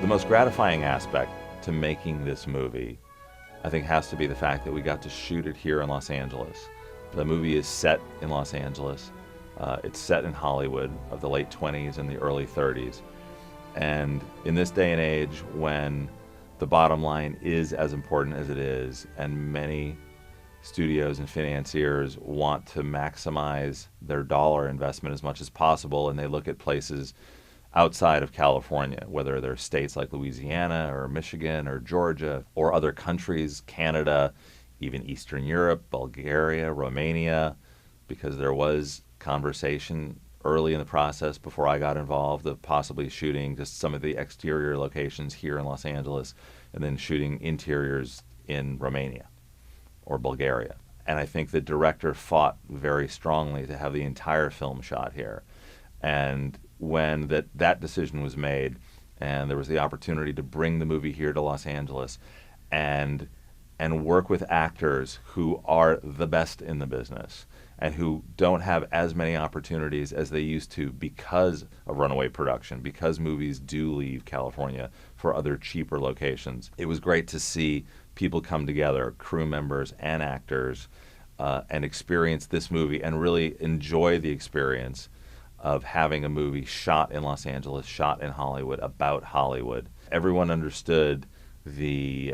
The most gratifying aspect to making this movie, I think, has to be the fact that we got to shoot it here in Los Angeles. The movie is set in Los Angeles. It's set in Hollywood of the late 20s and the early 30s. And in this day and age, when the bottom line is as important as it is, and many studios and financiers want to maximize their dollar investment as much as possible, and they look at places outside of California, whether they're states like Louisiana or Michigan or Georgia or other countries, Canada, even Eastern Europe, Bulgaria, Romania, because there was conversation early in the process before I got involved of possibly shooting just some of the exterior locations here in Los Angeles and then shooting interiors in Romania or Bulgaria. And I think the director fought very strongly to have the entire film shot here. And when that decision was made and there was the opportunity to bring the movie here to Los Angeles and work with actors who are the best in the business and who don't have as many opportunities as they used to because of runaway production, because movies do leave California for other cheaper locations. It was great to see people come together, crew members and actors, and experience this movie and really enjoy the experience of having a movie shot in Los Angeles, shot in Hollywood, about Hollywood. Everyone understood the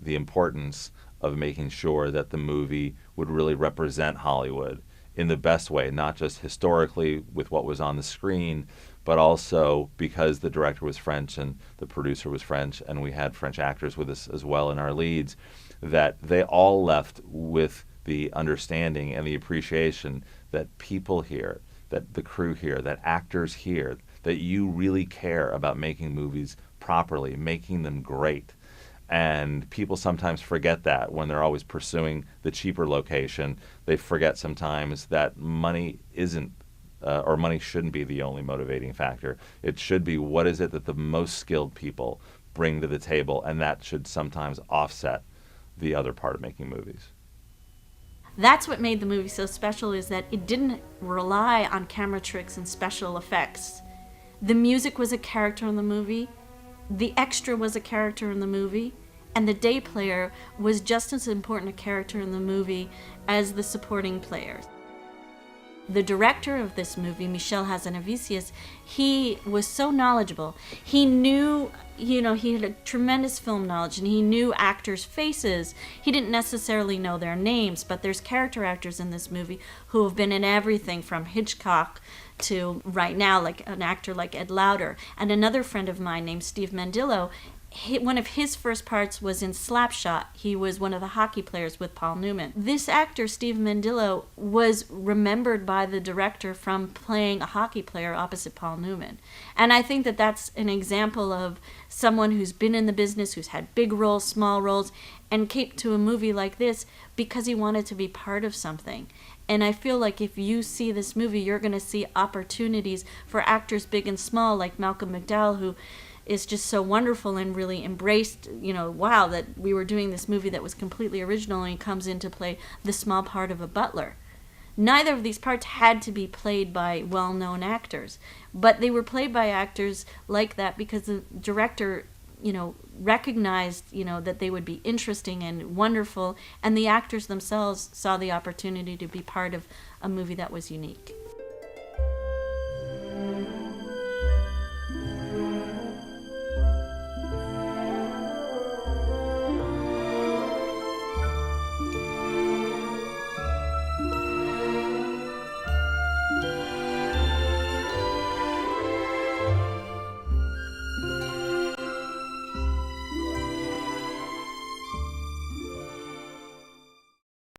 importance of making sure that the movie would really represent Hollywood in the best way, not just historically with what was on the screen, but also because the director was French and the producer was French, and we had French actors with us as well in our leads, that they all left with the understanding and the appreciation that people here, that the crew here, that actors here, that you really care about making movies properly, making them great. And people sometimes forget that when they're always pursuing the cheaper location. They forget sometimes that money isn't, or money shouldn't be the only motivating factor. It should be what is it that the most skilled people bring to the table, and that should sometimes offset the other part of making movies. That's what made the movie so special, is that it didn't rely on camera tricks and special effects. The music was a character in the movie, the extra was a character in the movie, and the day player was just as important a character in the movie as the supporting players. The director of this movie, Michel Hazanavicius, he was so knowledgeable. He knew, he had a tremendous film knowledge, and he knew actors' faces. He didn't necessarily know their names, but there's character actors in this movie who have been in everything from Hitchcock to right now, like an actor like Ed Lauter. And another friend of mine named Steve Mandillo, one of his first parts was in Slapshot. He was one of the hockey players with Paul Newman. This actor, Steve Mandillo, was remembered by the director from playing a hockey player opposite Paul Newman. And I think that that's an example of someone who's been in the business, who's had big roles, small roles, and came to a movie like this because he wanted to be part of something. And I feel like if you see this movie, you're going to see opportunities for actors big and small, like Malcolm McDowell, who is just so wonderful and really embraced, wow, that we were doing this movie that was completely original, and he comes in to play the small part of a butler. Neither of these parts had to be played by well-known actors, but they were played by actors like that because the director, recognized, that they would be interesting and wonderful, and the actors themselves saw the opportunity to be part of a movie that was unique.